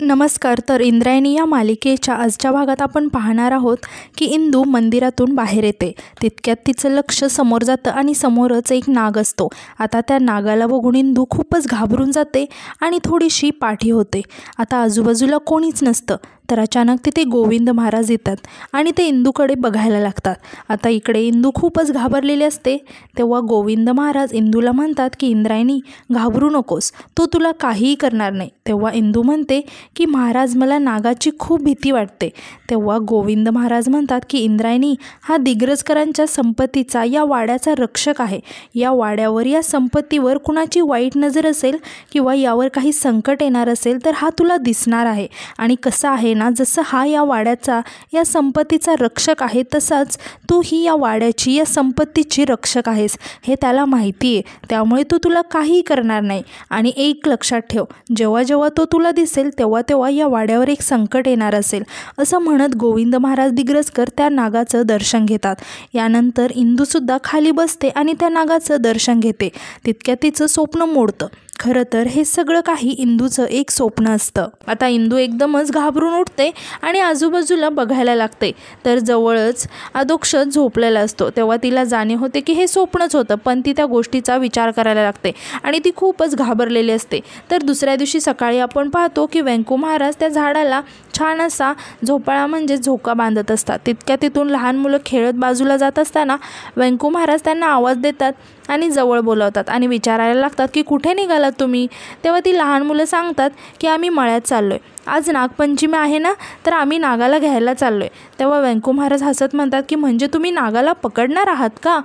नमस्कार. तर इंद्रायणी या मालिकेच्या आजच्या भागात आपण पाहणार आहोत की इंदू मंदिरातून बाहेर येते. तितक्यात तिचं लक्ष समोर जातं आणि समोरच एक नाग असतो. आता त्या नागाला बघून इंदू खूपच घाबरून जाते आणि थोडीशी पाठी होते. आता आजूबाजूला कोणीच नसतं. तर अचानक तिथे गोविंद महाराज येतात आणि ते इंदूकडे बघायला लागतात. आता इकडे इंदू खूपच घाबरलेली असते. तेव्हा गोविंद महाराज इंदूला म्हणतात की इंद्रायणी, घाबरू नकोस, तो तुला काहीही करणार नाही. तेव्हा इंदू म्हणते की महाराज, मला नागाची खूप भीती वाटते. तेव्हा गोविंद महाराज म्हणतात की इंद्रायणी, हा दिग्रजकरांच्या संपत्तीचा, या वाड्याचा रक्षक आहे. या वाड्यावर, या संपत्तीवर कुणाची वाईट नजर असेल किंवा यावर काही संकट येणार असेल तर हा तुला दिसणार आहे. आणि कसं आहे ना, जसं हा या वाड्याचा, या संपत्तीचा रक्षक आहे, तसाच तू ही या वाड्याची, या संपत्तीची रक्षक आहेस. हे त्याला माहिती आहे. त्यामुळे तो तुला काहीही करणार नाही. आणि एक लक्षात ठेव, जेव्हा जेव्हा तो तुला दिसेल तेव्हा तेव्हा या वाड्यावर एक संकट येणार असेल. असं म्हणत गोविंद महाराज दिग्रजकर त्या नागाचं दर्शन घेतात. यानंतर इंदूसुद्धा खाली बसते आणि त्या नागाचं दर्शन घेते. तितक्यात तिचं स्वप्न मोडतं. खरं तर हे सगळं काही इंदूचं एक स्वप्न असतं. आता इंदू एकदमच घाबरून उठते आणि आजूबाजूला बघायला लागते. तर जवळच अधोक्षज झोपलेला असतो. तेव्हा तिला जाणीव होते की हे स्वप्नच होतं, पण ती त्या गोष्टीचा विचार करायला लागते आणि ती खूपच घाबरलेली असते. तर दुसऱ्या दिवशी सकाळी आपण पाहतो की व्यंकू महाराज त्या झाडाला छान असा झोपाळा म्हणजे झोका बांधत असतात. तितक्या तिथून लहान मुलं खेळत बाजूला जात असताना व्यंकू महाराज त्यांना आवाज देतात आणि जवळ बोलावतात आणि विचारायला लागतात की कुठे निघालात तुम्ही. तेव्हा ती लहान मुलं सांगतात की आम्ही मळ्यात चाललोय, आज नागपंचमी आहे ना, तर आम्ही नागाला घ्यायला चाललोय. तेव्हा व्यंकू महाराज हसत म्हणतात की म्हणजे तुम्ही नागाला पकडणार आहात का.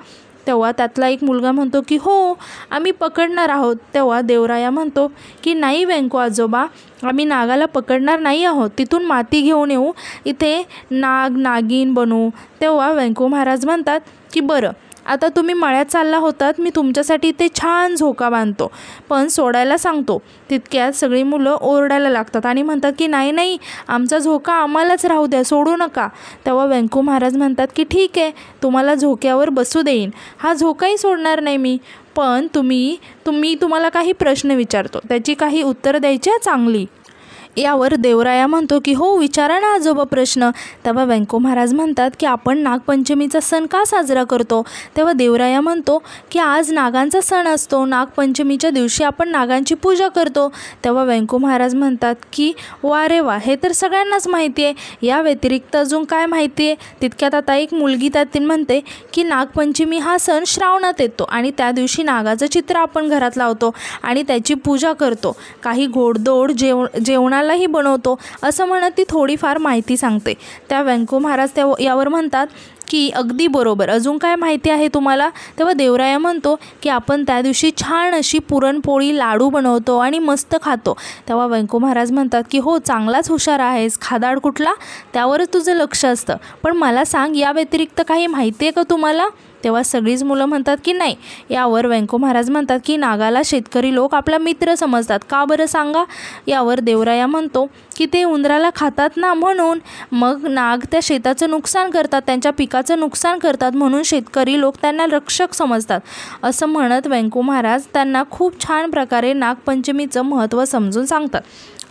तेव्हा त्यातला एक मुलगा म्हणतो की हो, आम्ही पकडणार आहोत. तेव्हा देवराया म्हणतो की नाही व्यंकू आजोबा, आम्ही नागाला पकडणार नाही आहोत, तिथून माती घेऊन येऊ, इथे नाग नागिन बनवू. तेव्हा व्यंकू महाराज म्हणतात की बरं, आता तुम्ही मळ्यात चालला होतात, मी तुमच्यासाठी इथे छान झोका बांधतो, पण सोडायला सांगतो. तितक्यात सगळी मुलं ओरडायला लागतात आणि म्हणतात की नाही नाही, आमचा झोका आम्हालाच राहू द्या, सोडू नका. तेव्हा व्यंकू महाराज म्हणतात की ठीक आहे, तुम्हाला झोक्यावर बसू देईन, हा झोकाही सोडणार नाही मी, पण तुम्हाला काही प्रश्न विचारतो, त्याची काही उत्तरं द्यायची चांगली. यावर देवराया म्हणतो की हो, विचारा ना आजोबा प्रश्न. तेव्हा व्यंकू महाराज म्हणतात की आपण नागपंचमीचा सण का साजरा करतो. तेव्हा देवराया म्हणतो की आज नागांचा सण असतो, नागपंचमीच्या दिवशी आपण नागांची पूजा करतो. तेव्हा व्यंकू महाराज म्हणतात की वा रे वा, हे तर सगळ्यांनाच माहिती आहे, या व्यतिरिक्त अजून काय माहिती आहे. तितक्यात आता एक मुलगी त्यातील म्हणते की नागपंचमी हा सण श्रावणात येतो आणि त्या दिवशी नागाचं चित्र आपण घरात लावतो आणि त्याची पूजा करतो, काही गोडधोड जेवणालाही बनवतो. असं म्हणत ती थोडीफार माहिती सांगते. त्या व्यंकू महाराज यावर म्हणतात की अगदी बरोबर, अजून काय माहिती आहे तुम्हाला. तेव्हा देवराया म्हणतो की आपण त्या दिवशी छान अशी पुरणपोळी लाडू बनवतो आणि मस्त खातो. तेव्हा व्यंकू महाराज म्हणतात की हो, चांगलाच हुशार आहेस, खादाड कुठला, त्यावरच तुझं लक्ष असतं. पण मला सांग, या व्यतिरिक्त काही माहिती आहे का तुम्हाला. तेव्हा सगळीच मुलं म्हणतात की नाही. यावर व्यंकू महाराज म्हणतात की नागाला शेतकरी लोक आपला मित्र समजतात, का बरं सांगा. यावर देवराया म्हणतो की ते उंदराला खातात ना, म्हणून. मग नाग त्या शेताचं नुकसान करतात, त्यांच्या पिकाचं नुकसान करतात, म्हणून शेतकरी लोक त्यांना रक्षक समजतात. असं म्हणत व्यंकू महाराज त्यांना खूप छान प्रकारे नागपंचमीचं महत्त्व समजून सांगतात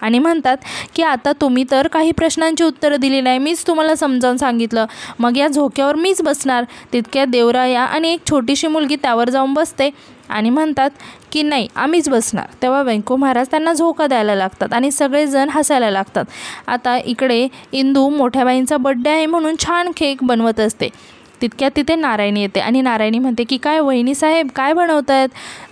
आणि म्हणतात की आता तुम्ही तर काही प्रश्नांची उत्तरं दिली नाही, मीच तुम्हाला समजावून सांगितलं, मग या झोक्यावर मीच बसणार. तितक्यात देवराया आणि एक छोटीशी मुलगी त्यावर जाऊन बसते आणि म्हणतात की नाही, आम्हीच बसणार. तेव्हा व्यंकू महाराज त्यांना झोका द्यायला लागतात आणि सगळेजण हसायला लागतात. आता इकडे इंदू मोठ्या बाईंचा बड्डे आहे म्हणून छान केक बनवत असते. तितक्यात तिथे नारायणी येते आणि नारायणी म्हणते की काय वहिनी साहेब, काय बनवत आहेत.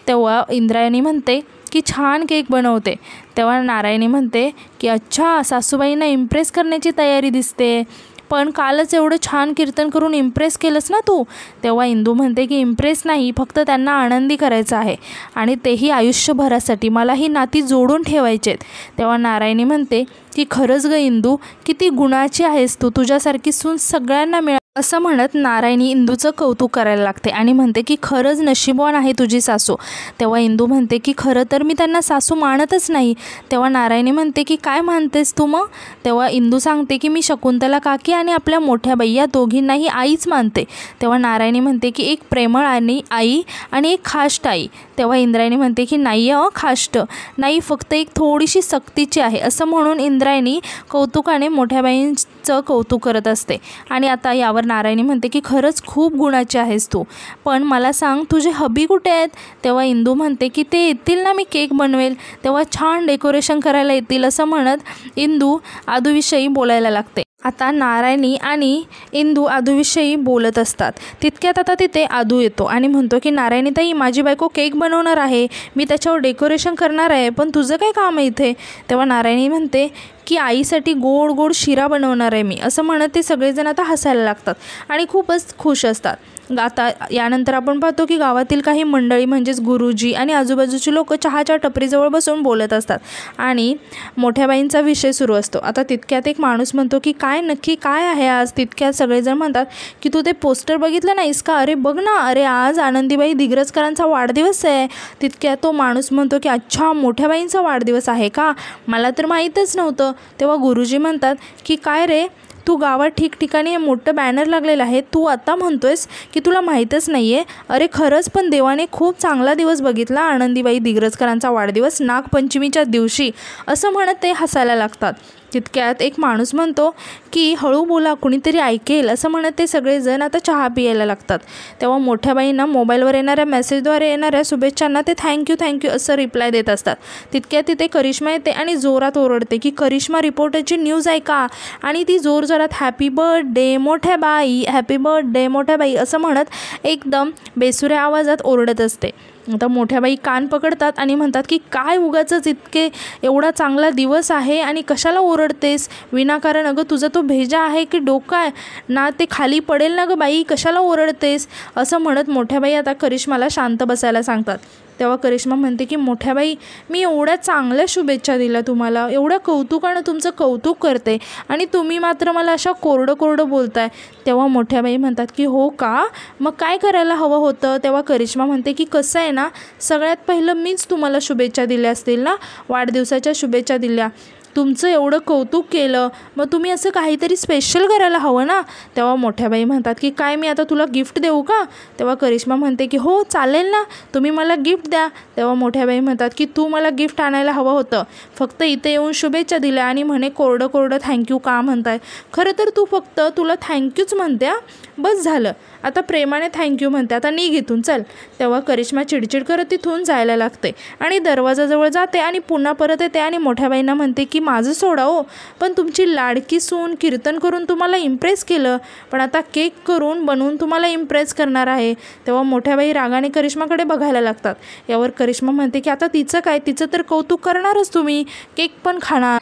तेव्हा इंद्रायणी म्हणते की छान केक बनवते. तेव्हा नारायणी म्हणते की अच्छा, सासूबाईंना इम्प्रेस करण्याची तयारी दिसते, पण कालच एवढं छान कीर्तन करून इम्प्रेस केलंस ना तू. तेव्हा इंदू म्हणते की इम्प्रेस नाही, फक्त त्यांना आनंदी करायचं आहे आणि तेही आयुष्यभरासाठी, मला ही नाती जोडून ठेवायचे आहेत. तेव्हा नारायणी म्हणते की खरंच ग इंदू, किती गुणाची आहेस तू, तुझ्यासारखी सून सगळ्यांना असं म्हणत नारायणी इंदूचं कौतुक करायला लागते आणि म्हणते की खरंच नशीबवान आहे तुझी सासू. तेव्हा इंदू म्हणते की खरं तर मी त्यांना सासू मानतच नाही. तेव्हा नारायणी म्हणते की काय मानतेस तू मग? तेव्हा इंदू सांगते की मी शकुंतला काकी आणि आपल्या मोठ्या बाई या दोघींनाही आईच मानते. तेव्हा नारायणी म्हणते की एक प्रेमळ आणि आई आणि एक खाष्ट आई. तेव्हा इंद्रायणी म्हणते की नाही खाष्ट नाही, फक्त एक थोडीशी सक्तीची आहे. असं म्हणून इंद्रायणी कौतुकाने मोठ्या बाईंचं कौतुक करत असते. आणि आता यावर नारायणी म्हणते की खरंच खूप गुणाची आहेस तू, पण मला सांग तुझे हबी कुठे आहेत? तेव्हा इंदू म्हणते की ते येतील ना, मी केक बनवेल तेव्हा छान डेकोरेशन करायला येतील. असं म्हणत इंदू आदूविषयी बोलायला लागते. आता नारायणी आणि इंदू आदूविषयी बोलत असतात. तितक्यात आता तिथे आदू येतो आणि म्हणतो की नारायणी ताई, माझी बायको केक बनवणार आहे, मी त्याच्यावर डेकोरेशन करणार आहे, पण तुझं काय काम आहे इथे? तेव्हा नारायणी म्हणते की आईसाठी गोड गोड शिरा बनवणार आहे मी. असं म्हणत ते सगळेजण आता हसायला लागतात आणि खूपच खुश असतात. आता यानंतर आपण पाहतो की गावातील काही मंडळी म्हणजेच गुरुजी आणि आजूबाजूची लोक चहाच्या टपरीजवळ बसून बोलत असतात आणि मोठ्या बाईंचा विषय सुरू असतो. आता तितक्यात एक माणूस म्हणतो की काय नक्की काय आहे आज? तितक्यात सगळेजण म्हणतात की तू ते पोस्टर बघितलं नाहीस का? अरे बघ ना, अरे आज आनंदीबाई दिग्रजकरांचा वाढदिवस आहे. तितक्यात तो माणूस म्हणतो की अच्छा, मोठ्या बाईंचा वाढदिवस आहे का? मला तर माहीतच नव्हतं. तेव्हा गुरुजी म्हणतात की काय रे, तू गावात ठिकठिकाणी हे मोठं बॅनर लागलेलं आहे, तू आता म्हणतोयस की तुला माहीतच नाही आहे? अरे खरंच, पण देवाने खूप चांगला दिवस बघितला, आनंदीबाई दिग्रजकरांचा वाढदिवस नागपंचमीच्या दिवशी. असं म्हणत ते हसायला लागतात. तितक्यात एक माणूस म्हणतो की हळू बोला, कुणीतरी ऐकेल. असं म्हणत ते सगळेजण आता चहा पियायला लागतात. तेव्हा मोठ्या बाईंना मोबाईलवर येणाऱ्या मेसेजद्वारे येणाऱ्या शुभेच्छांना ते थँक्यू असं रिप्लाय देत असतात. तितक्यात तिथे करिश्मा येते आणि जोरात ओरडते की करिश्मा, रिपोर्टरची न्यूज ऐका. आणि ती जोरजोरात हॅपी बर्थडे मोठ्या बाई, हॅपी बर्थडे मोठ्या बाई असं म्हणत एकदम बेसुऱ्या आवाजात ओरडत असते. आता मोठ्या बाई कान पकडतात आणि म्हणतात की काय उगाचच इतके एवढा चांगला दिवस आहे आणि कशाला ओरडतेस विनाकारण? अगं तुझा तो भेजा आहे की डोका आहे ना, ते खाली पडेल ना गं बाई, कशाला ओरडतेस? असं म्हणत मोठ्या बाई आता करिश्माला शांत बसायला सांगतात. तेव्हा करिश्मा म्हणते की मोठ्या बाई, मी एवढ्या चांगल्या शुभेच्छा दिल्या तुम्हाला, एवढ्या कौतुकानं तुमचं कौतुक करते आणि तुम्ही मात्र मला अशा कोरडं बोलताय. तेव्हा मोठ्या बाई म्हणतात की हो का, मग काय करायला हवं होतं? तेव्हा करिश्मा म्हणते की कसं आहे ना, सगळ्यात पहिलं मीच तुम्हाला शुभेच्छा दिल्या असतील ना, वाढदिवसाच्या शुभेच्छा दिल्या, तुमचं एवढं कौतुक केलं, मग तुम्ही असं काहीतरी स्पेशल करायला हवं ना. तेव्हा मोठ्या बाई म्हणतात की काय मी आता तुला गिफ्ट देऊ का? तेव्हा करिश्मा म्हणते की हो चालेल ना, तुम्ही मला गिफ्ट द्या. तेव्हा मोठ्या बाई म्हणतात की तू मला गिफ्ट आणायला हवं होतं, फक्त इथे येऊन शुभेच्छा दिल्या आणि म्हणे कोरडं थँक्यू का म्हणताय? खरं तर तू फक्त तुला थँक्यूच म्हणते, बस झालं, आता प्रेमाने थँक्यू म्हणते, आता निघ इथून चल. तेव्हा करिश्मा चिडचिड करत तिथून जायला लागते आणि दरवाजाजवळ जाते आणि पुन्हा परत येते आणि मोठ्या बाईंना म्हणते की माझं सोडा हो, पण तुमची लाडकी सून कीर्तन करून तुम्हाला इम्प्रेस केलं, पण आता केक करून बनवून तुम्हाला इम्प्रेस करणार आहे. तेव्हा मोठ्या बाई रागाने करिश्माकडे बघायला लागतात. यावर करिश्मा म्हणते की आता तिचं काय, तिचं तर कौतुक करणारच तुम्ही, केक पण खाणार.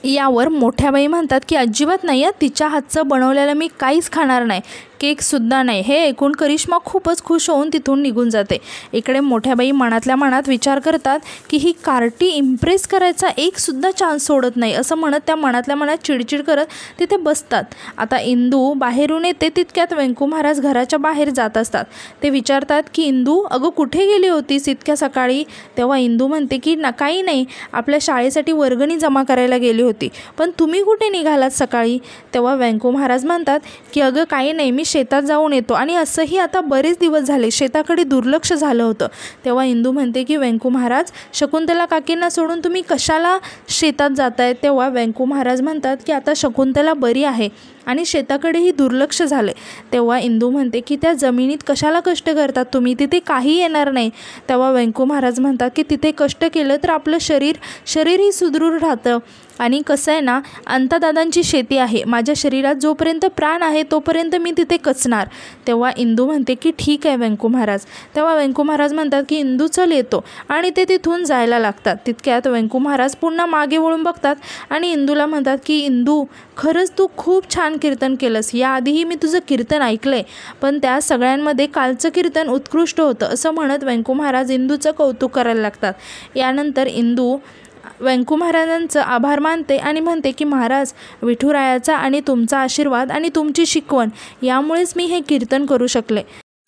यावर मोठ्या बाई म्हणतात की अजिबात नाही आहे, तिच्या हातचं बनवलेलं मी काहीच खाणार नाही, केकसुद्धा नाही. हे ऐकून करिश्मा खूपच खुश होऊन तिथून निघून जाते. इकडे मोठ्या बाई मनातल्या मनात विचार करतात की ही कार्टी इम्प्रेस करायचा एकसुद्धा चान्स सोडत नाही. असं म्हणत त्या मनातल्या मनात चिडचिड करत तिथे बसतात. आता इंदू बाहेरून येते. तितक्यात वेंकू महाराज घराच्या बाहेर जात असतात. ते विचारतात की इंदू, अगं कुठे गेली होतीस इतक्या सकाळी? तेव्हा इंदू म्हणते की काही नाही, आपल्या शाळेसाठी वर्गणी जमा करायला गेली होती, पण तुम्ही कुठे निघालात सकाळी? तेव्हा वेंकू महाराज म्हणतात की अगं काही नाही, मी शेतात जाऊन येतो, आणि असंही आता बरेच दिवस झाले शेताकडे दुर्लक्ष झालं होतं. तेव्हा इंदू म्हणते की वेंकू महाराज, शकुंतला काकींना सोडून तुम्ही कशाला शेतात जाताय? तेव्हा वेंकू महाराज म्हणतात की आता शकुंतला बरी आहे आणि शेताकडेही दुर्लक्ष झाले. तेव्हा इंदू म्हणते की त्या जमिनीत कशाला कष्ट करतात तुम्ही, तिथे काही येणार नाही. तेव्हा वेंकू महाराज म्हणतात की तिथे कष्ट केलं तर आपलं शरीरही सुदृढ राहतं, आणि कसं आहे ना, अंतादादांची शेती आहे, माझ्या शरीरात जोपर्यंत प्राण आहे तोपर्यंत मी तिथे कचणार. तेव्हा इंदू म्हणते की ठीक आहे वेंकू महाराज. तेव्हा वेंकू महाराज म्हणतात की इंदू चल येतो, आणि ते तिथून जायला लागतात. तितक्यात वेंकू महाराज पुन्हा मागे वळून बघतात आणि इंदूला म्हणतात की इंदू, खरंच तू खूप छान कीर्तन केलंस, याआधीही मी तुझं कीर्तन ऐकलंय, पण त्या सगळ्यांमध्ये कालचं कीर्तन उत्कृष्ट होतं. असं म्हणत वेंकू महाराज इंदूचं कौतुक करायला लागतात. यानंतर इंदू व्यंकू महाराजांचं आभार मानते आणि म्हणते की महाराज, विठुरायाचा आणि तुमचा आशीर्वाद आणि तुमची शिकवण यामुळेच मी हे कीर्तन करू शकले.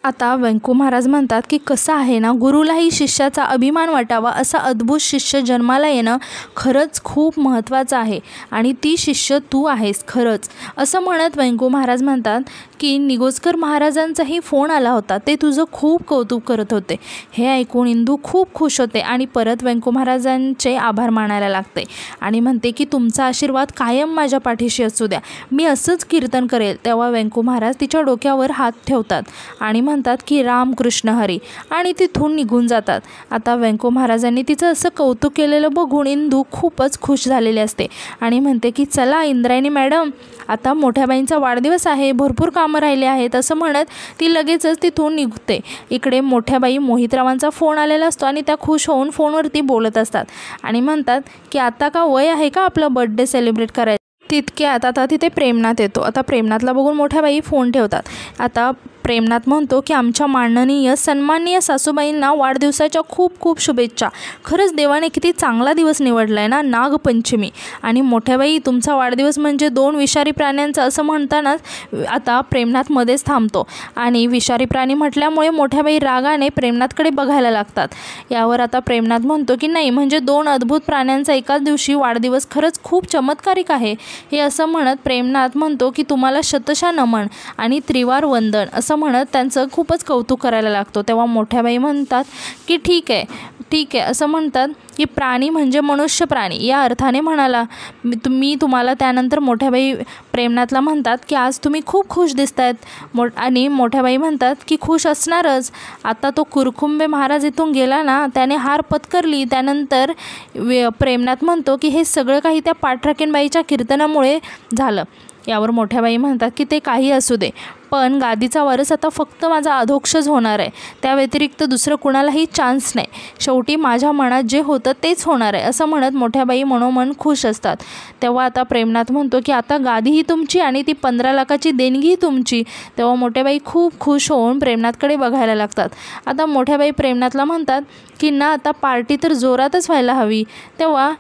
आता व्यंकू महाराज म्हणतात की कसं आहे ना, गुरुलाही शिष्याचा अभिमान वाटावा असा अद्भुत शिष्य जन्माला येणं खरंच खूप महत्त्वाचं आहे आणि ती शिष्य तू आहेस खरंच, असं म्हणत व्यंकू महाराज म्हणतात की निगोजकर महाराजांचाही फोन आला होता, ते तुझं खूप कौतुक करत होते. हे ऐकून इंदू खूप खुश होते आणि परत व्यंकू महाराजांचे आभार मानायला लागते आणि म्हणते की तुमचा आशीर्वाद कायम माझ्या पाठीशी असू द्या, मी असंच कीर्तन करेल. तेव्हा व्यंकू महाराज तिच्या डोक्यावर हात ठेवतात आणि म्हणतात की राम कृष्ण हरी आणि तिथून निघून जातात. आता व्यंकू महाराजांनी तिचं असं कौतुक केलेलं बघून इंदू खूपच खुश झालेली असते आणि म्हणते की चला इंद्रायणी मॅडम, आता मोठ्या बाईंचा वाढदिवस आहे, भरपूर कामं राहिले आहेत, असं म्हणत ती लगेचच तिथून निघते. इकडे मोठ्या बाई मोहितरावांचा फोन आलेला असतो आणि त्या खुश होऊन फोनवरती बोलत असतात आणि म्हणतात की आता का वय आहे का आपला बर्थडे सेलिब्रेट करायचं. तितक्यात आता तिथे प्रेमनाथ येतो. आता प्रेमनाथला बघून मोठ्या बाई फोन ठेवतात. आता प्रेमनाथ म्हणतो की आमच्या माननीय सन्माननीय सासूबाईंना वाढदिवसाच्या खूप खूप शुभेच्छा. खरंच देवाने किती चांगला दिवस निवडला आहे ना, नागपंचमी. आणि मोठ्याबाई तुमचा वाढदिवस म्हणजे 2 विषारी प्राण्यांचा, असं म्हणतानाच आता प्रेमनाथ मध्येच थांबतो आणि विषारी प्राणी म्हटल्यामुळे मोठ्याबाई रागाने प्रेमनाथकडे बघायला लागतात. यावर आता प्रेमनाथ म्हणतो की नाही, म्हणजे 2 अद्भुत प्राण्यांचा एकाच दिवशी वाढदिवस खरंच खूप चमत्कारिक आहे. हे असं म्हणत प्रेमनाथ म्हणतो की तुम्हाला शतशः नमन आणि त्रिवार वंदन, असं म्हणत त्यांचं खूपच कौतुक करायला लागतो. तेव्हा मोठ्याबाई म्हणतात की ठीक आहे असं म्हणतात की प्राणी म्हणजे मनुष्य प्राणी या अर्थाने म्हणाला मी तुम्हाला. त्यानंतर मोठ्याबाई प्रेमनाथला म्हणतात की आज तुम्ही खूप खुश दिसतायत आणि मोठ्याबाई म्हणतात की खुश असणारच, आता तो कुरकुंबे महाराज इथून गेला ना, त्याने हार पत्करली. त्यानंतर प्रेमनाथ म्हणतो की हे सगळं काही त्या पाठराखीणबाईच्या कीर्तनामुळे झालं. यावर मोठ्याबाई म्हणतात की ते काही असू दे, पण गादीचा वारस आता फक्त माझा अधोक्षज होणार आहे, त्या व्यतिरिक्त दुसरं कुणालाही चान्स नाही. शेवटी माझ्या मनात जे होतं तेच होणार आहे, असं म्हणत मोठ्याबाई मनोमन खुश असतात. तेव्हा आता प्रेमनाथ म्हणतो की आता गादीही तुमची आणि ती 15 लाखाची देणगीही तुमची. तेव्हा मोठ्याबाई खूप खुश होऊन प्रेमनाथकडे बघायला लागतात. आता मोठ्याबाई प्रेमनाथला म्हणतात की ना, आता पार्टी तर जोरातच व्हायला हवी. तेव्हा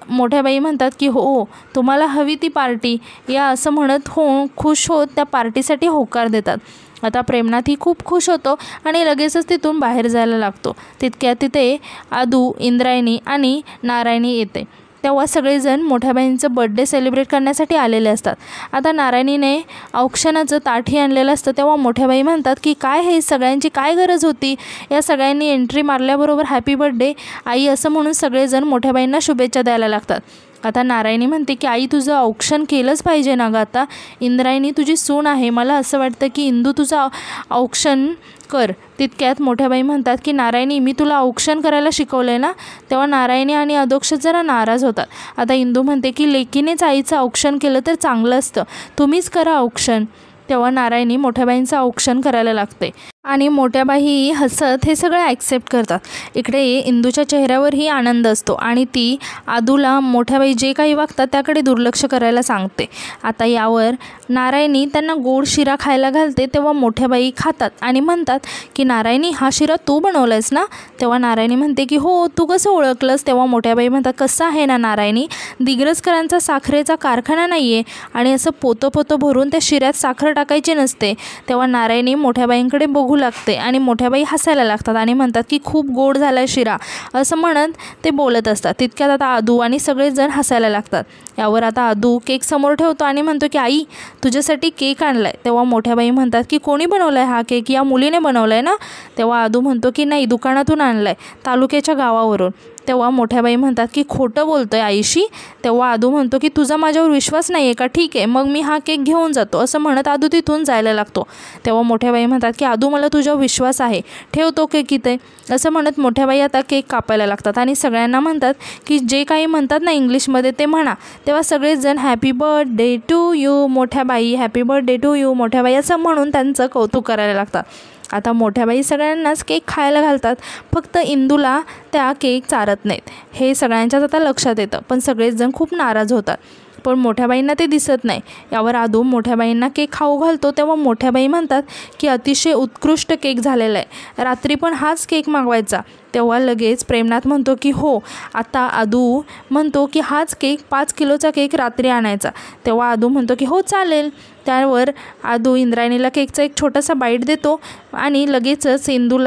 मोठ्याबाई म्हणतात की हो, तुम्हाला हवी ती पार्टी या, असं म्हणत खुश होत त्या पार्टीसाठी होकार देतात. आता प्रेमनाथही खूप खुश होतो आणि लगेचच तिथून बाहेर जायला लागतो. तितक्यात तिथे आदू, इंद्रायणी आणि नारायणी येते. तेव्हा सगळेजण मोठ्याबाईंचं बर्थडे सेलिब्रेट करण्यासाठी आलेले असतात. आता नारायणीने औक्षणाचं ताटही आणलेलं असतं. तेव्हा मोठ्याबाई म्हणतात की काय हे सगळ्यांची काय गरज होती, या सगळ्यांनी एंट्री मारल्याबरोबर हॅपी बर्थडे आई असं म्हणून सगळेजण मोठ्याबाईंना शुभेच्छा द्यायला लागतात. आता नारायणी म्हणते की आई तुझं औक्षण केलंच पाहिजे ना गं, आता इंद्रायणी तुझी सून आहे, मला असं वाटतं की इंदू तुझं औक्षण कर. तितक्यात मोठ्याबाई म्हणतात की नारायणी मी तुला औक्षण करायला शिकवलं आहे ना. तेव्हा नारायणी आणि अधोक्षज जरा नाराज होतात. आता इंदू म्हणते की लेकीनेच आईचं औक्षण केलं तर चांगलं असतं, तुम्हीच करा औक्षण. तेव्हा नारायणी मोठ्याबाईंचं औक्षण करायला लागते आणि मोठ्याबाई हसत हे सगळं ॲक्सेप्ट करतात. इकडे इंदूच्या चेहऱ्यावरही आनंद असतो आणि ती आदूला मोठ्याबाई जे काही वागतात त्याकडे दुर्लक्ष करायला सांगते. आता यावर नारायणी त्यांना गोड शिरा खायला घालते. तेव्हा मोठ्याबाई खातात आणि म्हणतात की नारायणी हा शिरा तू बनवलायस ना. तेव्हा नारायणी म्हणते की हो, तू कसं ओळखलंस. तेव्हा मोठ्याबाई म्हणतात कसं आहे ना नारायणी, दिग्रसकरांचा साखरेचा कारखाना नाही आहे आणि असं पोतं भरून त्या शिऱ्यात साखर टाकायची नसते. तेव्हा नारायणी मोठ्याबाईंकडे बघू लागते आणि मोठ्याबाई हसायला लागतात आणि म्हणतात की खूप गोड झाला शिरा, असं म्हणत ते बोलत असतात. तितक्यात आता आदू आणि सगळेजण हसायला लागतात. यावर आता आदू केक समोर ठेवतो आणि म्हणतो की आई तुझ्यासाठी केक आणलाय. तेव्हा मोठ्याबाई म्हणतात की कोणी बनवलाय हा केक, या मुलीने बनवलाय ना. तेव्हा आदू म्हणतो की नाही, दुकानातून आणलाय, तालुक्याच्या गावावरून. तेव्हा मोठ्याबाई म्हणतात की खोटं बोलतोय आईशी. तेव्हा आदू म्हणतो की तुझा माझ्यावर विश्वास नाही आहे का, ठीक आहे मग मी हा केक घेऊन जातो, असं म्हणत आदू तिथून जायला लागतो. तेव्हा मोठ्याबाई म्हणतात की आदू मला तुझ्यावर विश्वास आहे, ठेवतो केक इथे, असं म्हणत मोठ्याबाई आता केक कापायला लागतात आणि सगळ्यांना म्हणतात की जे काही म्हणतात ना इंग्लिशमध्ये ते म्हणा. तेव्हा सगळेजण हॅपी बर्थडे टू यू मोठ्याबाई, हॅपी बर्थडे टू यू मोठ्याबाई असं म्हणून त्यांचं कौतुक करायला लागतात. आता मोठ्याबाई सगळ्यांनाच केक खायला घालतात, फक्त इंदूला त्या केक चारत नाहीत. हे सगळ्यांच्याच आता लक्षात येतं, पण सगळेच जण खूप नाराज होतात. पण मोठ्याबाईंना ते दिसत नाही. यावर आदू मोठ्याबाईंना केक खाऊ घालतो. तेव्हा मोठ्याबाई म्हणतात की अतिशय उत्कृष्ट केक झालेला आहे, रात्री पण हाच केक मागवायचा. तेव्हा लगेच प्रेमनाथ म्हणतो की हो. आता आदू म्हणतो की हाच केक 5 किलोचा केक रात्री आणायचा. तेव्हा आदू म्हणतो की हो चालेल. त्यावर आदू इंद्रायणीला केकचा एक छोटासा बाईट देतो आणि लगेचच इंदू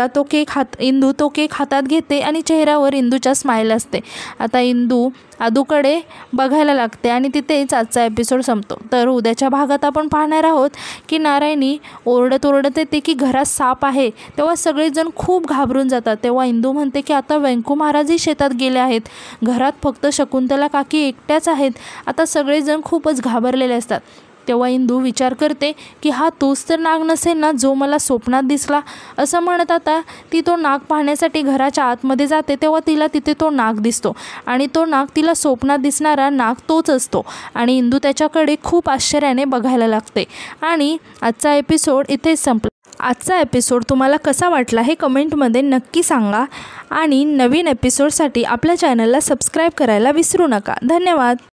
तो केक हातात घेते आणि चेहऱ्यावर इंदूच्या स्माईल असते. आता इंदू आदूकडे बघायला लागते आणि तिथेच आजचा एपिसोड संपतो. तर उद्याच्या भागात आपण पाहणार आहोत की नारायणी ओरडत येते की घरात साप आहे. तेव्हा सगळेजण खूप घाबरून जातात. तेव्हा इंदू म्हणते की आता व्यंकू महाराजही शेतात गेले आहेत. घरात फक्त शकुंतला काकी एकट्याच आहेत. आता सगळेजण खूपच घाबरलेले असतात. तेव्हा इंदू विचार करते की हा तोच तर नाग नसेल ना जो मला स्वप्नात दिसला. असं म्हणत आता ती तो नाग पाहण्यासाठी घराच्या आतमध्ये जाते. तेव्हा तिला तिथे तो नाग दिसतो आणि तो नाग तिला स्वप्नात दिसणारा नाग तोच असतो आणि इंदू त्याच्याकडे खूप आश्चर्याने बघायला लागते. आणि आजचा एपिसोड इथेच संपला. आजचा एपिसोड तुम्हाला कसा वाटला हे कमेंटमध्ये नक्की सांगा आणि नवीन एपिसोडसाठी आपल्या चॅनलला सबस्क्राईब करायला विसरू नका. धन्यवाद.